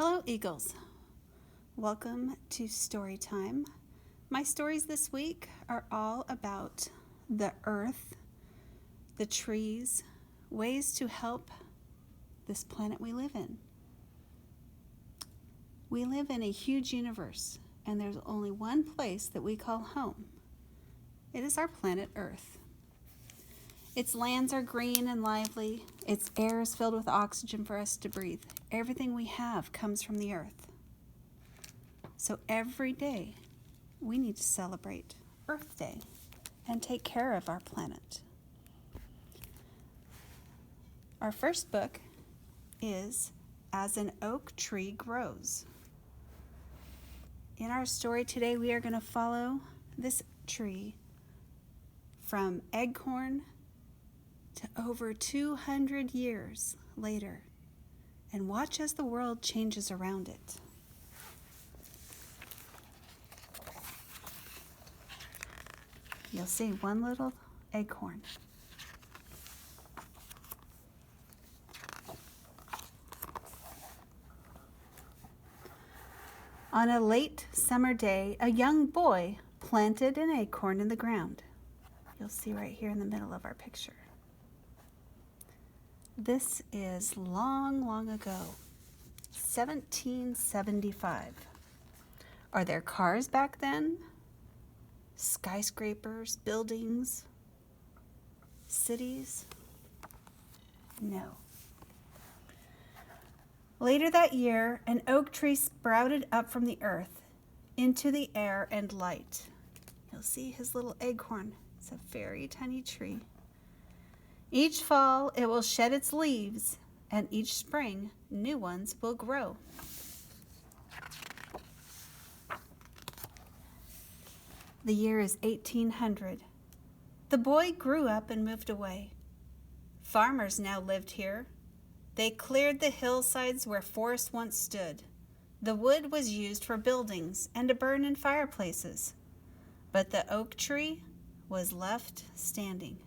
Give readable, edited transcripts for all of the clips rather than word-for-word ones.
Hello, Eagles. Welcome to Story Time. My stories this week are all about the earth, the trees, ways to help this planet we live in. We live in a huge universe, and there's only one place that we call home. It is our planet Earth. Its lands are green and lively. Its air is filled with oxygen for us to breathe. Everything we have comes from the earth. So every day, we need to celebrate Earth Day and take care of our planet. Our first book is As an Oak Tree Grows. In our story today, we are going to follow this tree from acorn to over 200 years later and watch as the world changes around it. You'll see one little acorn. On a late summer day, a young boy planted an acorn in the ground. You'll see right here in the middle of our picture. This is long, long ago, 1775. Are there cars back then? Skyscrapers, buildings, cities? No. Later that year, an oak tree sprouted up from the earth into the air and light. You'll see his little acorn. It's a very tiny tree. Each fall, it will shed its leaves, and each spring, new ones will grow. The year is 1800. The boy grew up and moved away. Farmers now lived here. They cleared the hillsides where forests once stood. The wood was used for buildings and to burn in fireplaces. But the oak tree was left standing.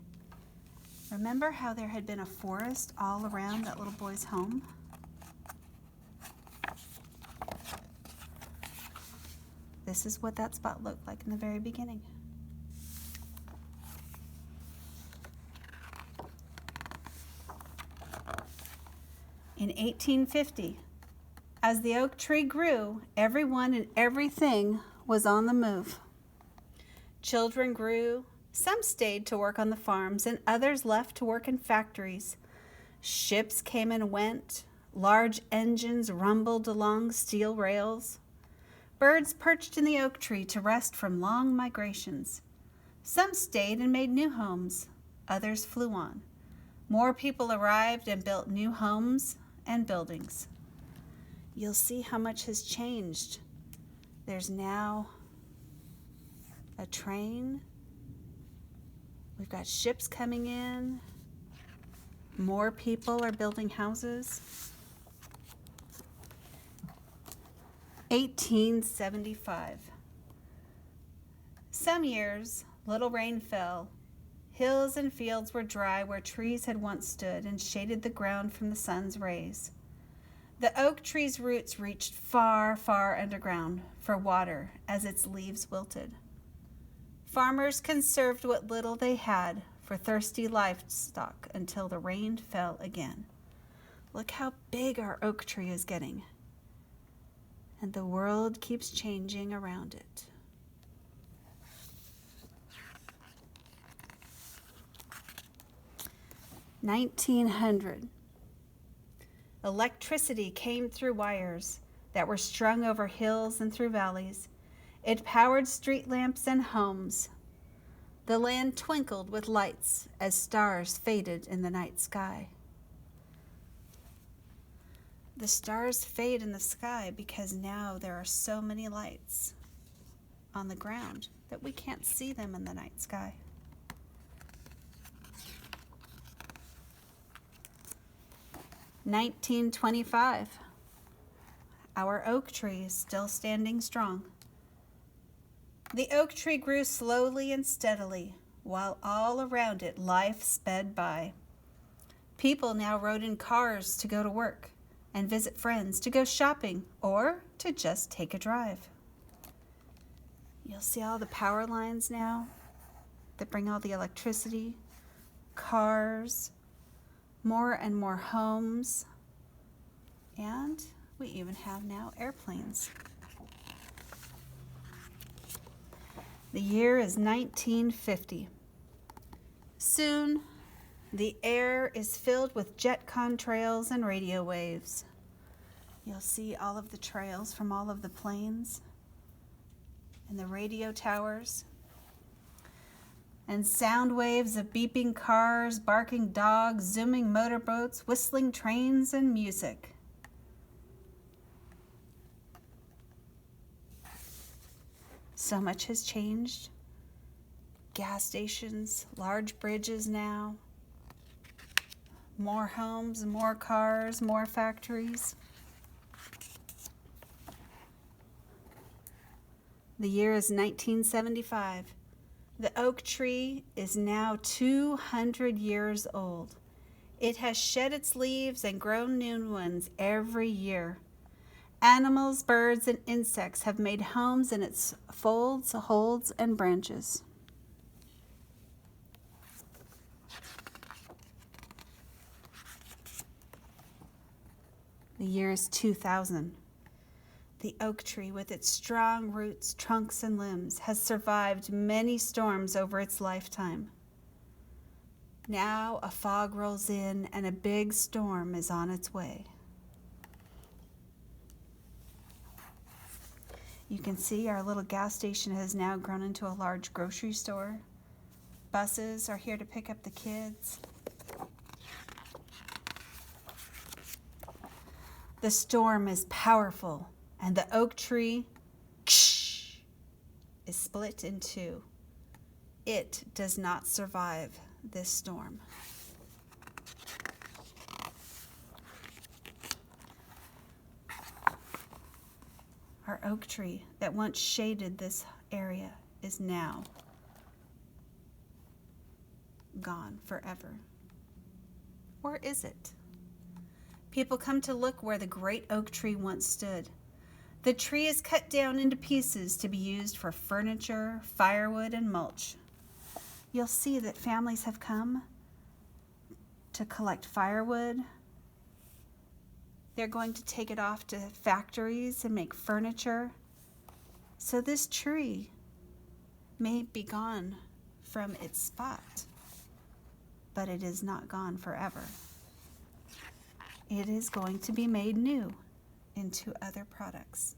Remember how there had been a forest all around that little boy's home? This is what that spot looked like in the very beginning. In 1850, as the oak tree grew, everyone and everything was on the move. Children grew. Some stayed to work on the farms, and others left to work in factories. Ships came and went. Large engines rumbled along steel rails. Birds perched in the oak tree to rest from long migrations. Some stayed and made new homes. Others flew on. More people arrived and built new homes and buildings. You'll see how much has changed. There's now a train. We've got ships coming in. More people are building houses. 1875. Some years, little rain fell. Hills and fields were dry where trees had once stood and shaded the ground from the sun's rays. The oak tree's roots reached far, far underground for water as its leaves wilted. Farmers conserved what little they had for thirsty livestock until the rain fell again. Look how big our oak tree is getting. And the world keeps changing around it. (1900). Electricity came through wires that were strung over hills and through valleys. It powered street lamps and homes. The land twinkled with lights as stars faded in the night sky. The stars fade in the sky because now there are so many lights on the ground that we can't see them in the night sky. (1925). Our oak tree is still standing strong. The oak tree grew slowly and steadily, while all around it life sped by. People now rode in cars to go to work. and visit friends, to go shopping, or to just take a drive. You'll see all the power lines now that bring all the electricity, cars, more and more homes, and we even have now airplanes. The year is 1950. Soon, the air is filled with jet contrails and radio waves. You'll see all of the trails from all of the planes and the radio towers, and sound waves of beeping cars, barking dogs, zooming motorboats, whistling trains, and music. So much has changed. Gas stations, large bridges now, more homes, more cars, more factories. The year is 1975. The oak tree is now 200 years old. It has shed its leaves and grown new ones every year. Animals, birds, and insects have made homes in its folds, holds, and branches. The year is 2000. The oak tree, with its strong roots, trunks, and limbs, has survived many storms over its lifetime. Now a fog rolls in and a big storm is on its way. You can see our little gas station has now grown into a large grocery store. Buses are here to pick up the kids. The storm is powerful, and the oak tree is split in two. It does not survive this storm. Our oak tree that once shaded this area is now gone forever. Or is it? People come to look where the great oak tree once stood. The tree is cut down into pieces to be used for furniture, firewood, and mulch. You'll see that families have come to collect firewood. They're going to take it off to factories and make furniture. So this tree may be gone from its spot, but it is not gone forever. It is going to be made new into other products.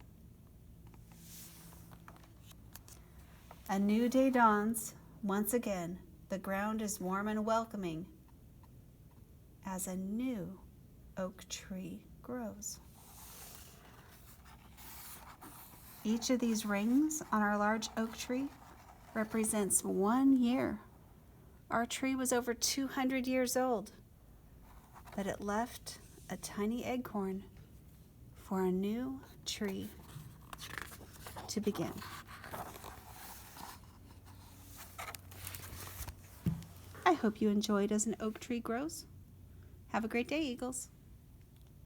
A new day dawns. Once again, the ground is warm and welcoming as a new oak tree grows. Each of these rings on our large oak tree represents 1 year. Our tree was over 200 years old, but it left a tiny acorn for a new tree to begin. I hope you enjoyed as an oak tree grows. Have a great day, Eagles.